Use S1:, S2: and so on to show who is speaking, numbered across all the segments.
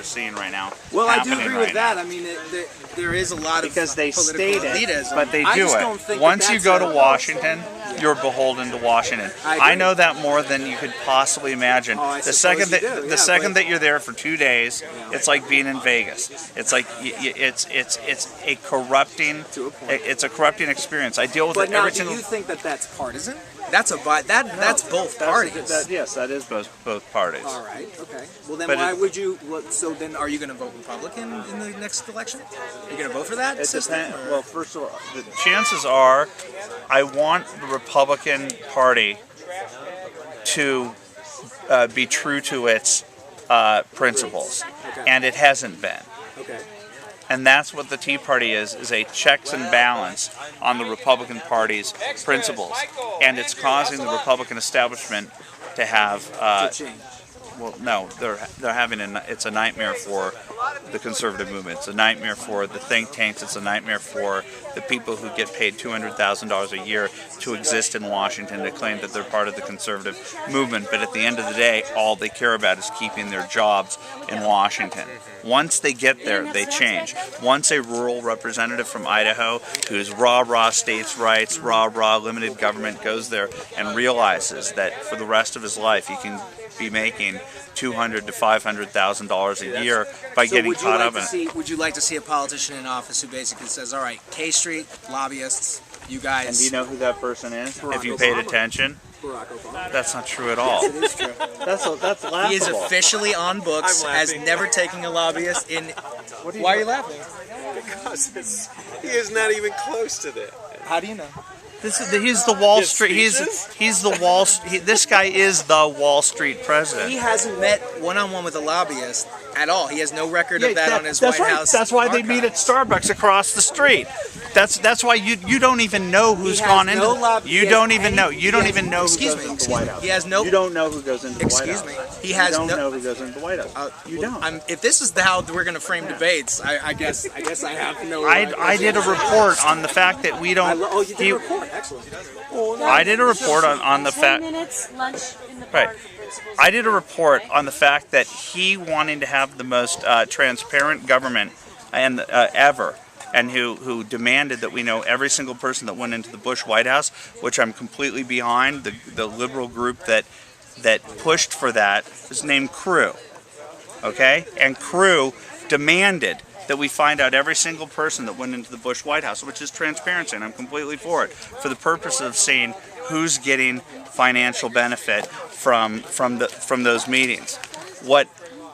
S1: we're seeing right now.
S2: Well, I do agree with that. I mean, there is a lot of
S1: because they state it,
S2: elitism.
S1: but they do it. Once you go to Washington, you're beholden to Washington. I know that more than you could possibly imagine. The second that you're there for 2 days, it's like being in Vegas. It's like it's a corrupting experience. I deal with it every single.
S2: Do you think that that's partisan? That's both parties.
S1: Yes, that is both parties.
S2: All right. Okay. Well, then why would you? So then, are you going to vote Republican in the next election? Are you going to vote for that system?
S1: Well, first of all, the chances are, I want the Republican Party to be true to its principles, and it hasn't been.
S2: Okay.
S1: And that's what the Tea Party is a checks and balance on the Republican Party's principles. And it's causing the Republican establishment to have... well, no, they're having it's a nightmare for the conservative movement. It's a nightmare for the think tanks. It's a nightmare for the people who get paid $200,000 a year to exist in Washington to claim that they're part of the conservative movement. But at the end of the day, all they care about is keeping their jobs in Washington. Once they get there, they change. Once a rural representative from Idaho who's rah-rah states' rights, rah-rah limited government goes there and realizes that for the rest of his life he can be making $200,000 to $500,000 a year by getting caught up in it.
S2: Would you like to see a politician in office who basically says, all right, K Street, lobbyists, you guys...
S1: And do you know who that person is? If you paid attention?
S2: Barack Obama.
S1: That's not true at all.
S2: Yes, it is true.
S1: That's laughable.
S2: He is officially on books as never taking a lobbyist in... Why are you laughing?
S3: Because he is not even close to that.
S2: How do you know?
S1: He's the Wall Street. He's the Wall. This guy is the Wall Street president.
S2: He hasn't met one-on-one with a lobbyist at all. He has no record of that on his White House.
S1: That's why they meet at Starbucks across the street. That's why you don't even know who's gone into. You don't even know. You don't even know who goes into the White House.
S2: He has no.
S1: You don't know who goes into the White House.
S2: Excuse me. He has
S1: no. You don't know who goes into the White House. You don't.
S2: If this is how we're going to frame debates, I guess I have to know.
S1: I did a report on the fact that we don't.
S2: Oh, you did a report. Excellent.
S1: I did a report on the fact.
S4: 10 minutes lunch in the park.
S1: Right. I did a report on the fact that he wanting to have the most transparent government and ever, and who demanded that we know every single person that went into the Bush White House, which I'm completely behind. The liberal group that pushed for that was named Crew. Okay, and Crew demanded that we find out every single person that went into the Bush White House, which is transparency, and I'm completely for it, for the purpose of seeing who's getting financial benefit from those meetings. What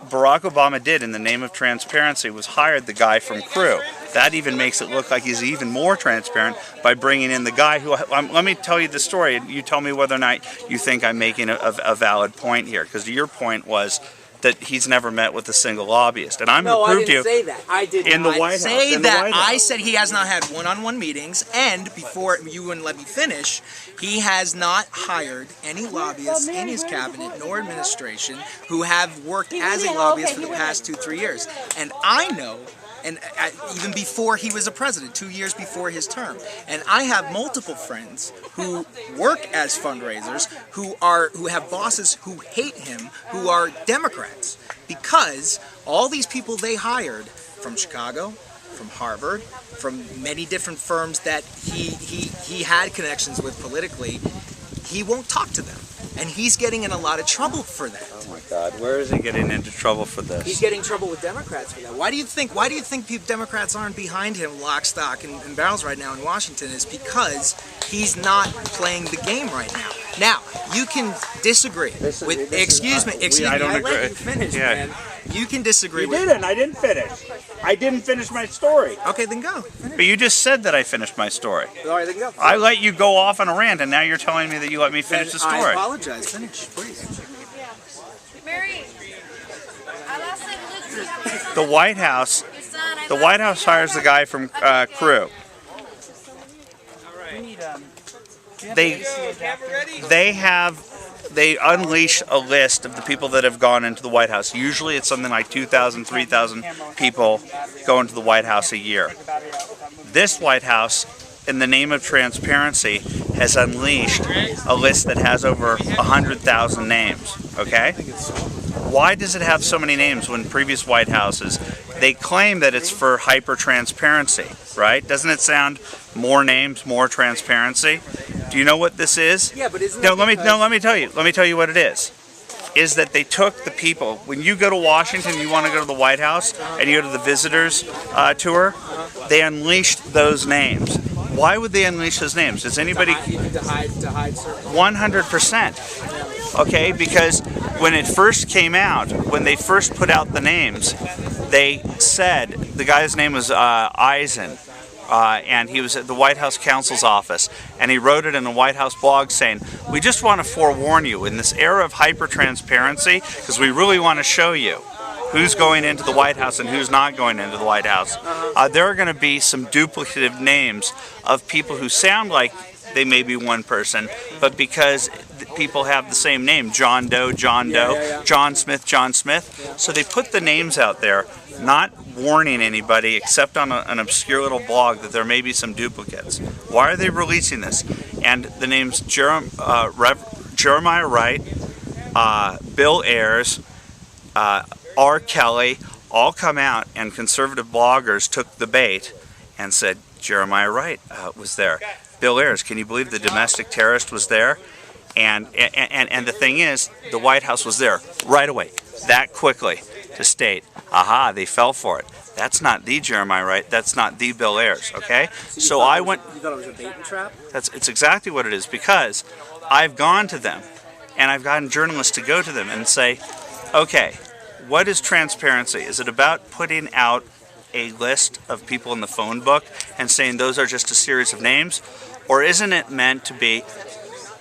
S1: Barack Obama did in the name of transparency was hired the guy from Crew. That even makes it look like he's even more transparent by bringing in the guy who... let me tell you the story, and you tell me whether or not you think I'm making a valid point here, because your point was that he's never met with a single lobbyist, and I'm going to prove to you.
S2: No, I didn't say that. I did
S1: in the White House.
S2: Say that. I said he has not had one-on-one meetings, and before you wouldn't let me finish, he has not hired any lobbyists in his cabinet nor administration who have worked as a lobbyist for the past 2-3 years. And I know, and even before he was a president, 2 years before his term, and I have multiple friends who work as fundraisers who have bosses who hate him, who are Democrats, because all these people they hired from Chicago, from Harvard, from many different firms that he had connections with politically, he won't talk to them. And he's getting in a lot of trouble for that.
S1: Oh my God, where is he getting into trouble for this?
S2: He's getting trouble with Democrats for that. Why do you think Democrats aren't behind him lock, stock, and barrels right now in Washington? Is because he's not playing the game right now. Now, you can disagree with... Excuse me. I let you finish, man. You can disagree with...
S1: You didn't. I didn't finish. I didn't finish my story.
S2: Okay, then go. Finish.
S1: But you just said that I finished my story.
S2: All right, then go.
S1: I let you go off on a rant, and now you're telling me that you let me finish the story.
S2: I apologize. Finish, please.
S4: Mary,
S1: The White House hires the guy from Crew. They unleash a list of the people that have gone into the White House. Usually it's something like 2,000, 3,000 people go into the White House a year. This White House, in the name of transparency, has unleashed a list that has over 100,000 names, okay? Why does it have so many names when previous White Houses, they claim that it's for hyper-transparency, right? Doesn't it sound more names, more transparency? Do you know what this is?
S2: Yeah, but isn't
S1: No, let me tell you. Let me tell you what it is. Is that they took the people, when you go to Washington, you want to go to the White House, and you go to the visitors tour, they unleashed those names. Why would they unleash those names? Does anybody?
S2: To hide certain.
S1: 100%. Okay, because when it first came out, when they first put out the names, they said, the guy's name was Eisen, and he was at the White House counsel's office, and he wrote it in a White House blog saying, we just want to forewarn you in this era of hyper-transparency, because we really want to show you who's going into the White House and who's not going into the White House. There are going to be some duplicative names of people who sound like they may be one person, but because people have the same name, John Doe, John Doe, John Smith, John Smith. So they put the names out there, not warning anybody except on an obscure little blog that there may be some duplicates. Why are they releasing this? And the names Jeremiah Wright, Bill Ayers, R. Kelly, all come out, and conservative bloggers took the bait and said Jeremiah Wright was there. Bill Ayers, can you believe the domestic terrorist was there? And the thing is, the White House was there right away, that quickly, to state, aha, they fell for it. That's not the Jeremiah Wright, that's not the Bill Ayers, okay? So I went...
S2: You thought it was a bait and trap?
S1: It's exactly what it is, because I've gone to them, and I've gotten journalists to go to them and say, okay, what is transparency? Is it about putting out a list of people in the phone book and saying those are just a series of names? Or isn't it meant to be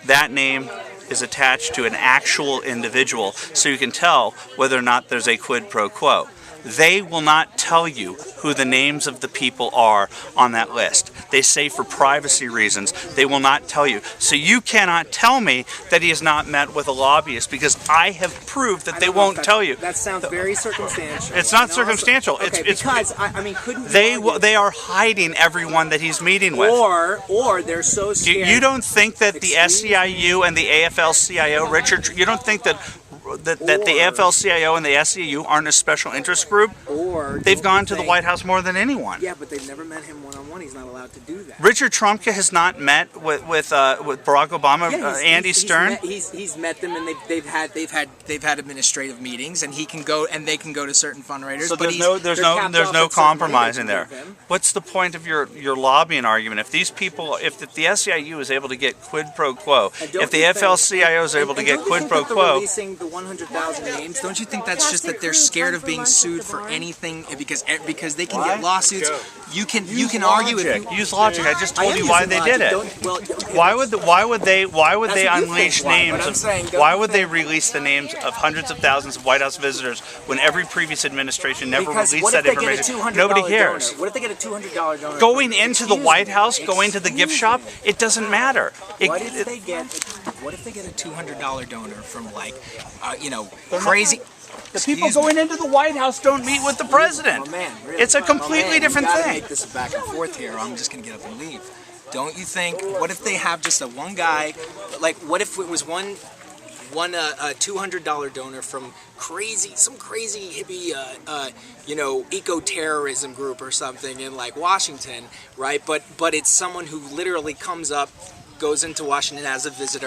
S1: that name is attached to an actual individual so you can tell whether or not there's a quid pro quo? They will not tell you who the names of the people are on that list. They say for privacy reasons, they will not tell you. So you cannot tell me that he has not met with a lobbyist, because I have proved that they won't tell you.
S2: That sounds very circumstantial.
S1: It's not circumstantial.
S2: Okay,
S1: it's
S2: because I mean, couldn't
S1: they are hiding everyone that he's meeting with.
S2: Or they're so scared.
S1: You don't think that the SEIU and the AFL-CIO, Richard, you don't think that the AFL-CIO and the SEIU aren't a special interest group?
S2: Or
S1: they've gone to the White House more than anyone.
S2: Yeah, but they've never met him one-on-one. He's not allowed to do that.
S1: Richard Trumka has not met with Barack Obama, Andy Stern.
S2: He's met them, and they've had administrative meetings, and he can go, and they can go to certain fundraisers.
S1: So
S2: but
S1: there's no compromising there. What's the point of your lobbying argument? If these people, if the SEIU is able to get quid pro quo, if the AFL-CIO is able to get quid pro quo,
S2: releasing the 100,000 names, don't you think that's just that they're scared of being sued for anything, because they can get lawsuits? You can argue
S1: logic.
S2: if you
S1: use logic. I just told you why they did it. Why would they unleash names of, why would they release the names of hundreds of thousands of White House visitors when every previous administration never released that information? Nobody cares.
S2: What if they get a $200 donor?
S1: Going into the White House, going to the gift shop, it doesn't matter.
S2: What if they get a $200 donor from crazy?
S1: The people going into the White House don't meet with the president.
S2: Oh, man, really?
S1: It's a completely different thing.
S2: Make this a back and forth here, or I'm just going to get up and leave. Don't you think? What if they have just a one guy? Like, what if it was one $200 donor from some crazy hippie, eco-terrorism group or something in like Washington, right? But it's someone who literally comes up, goes into Washington as a visitor.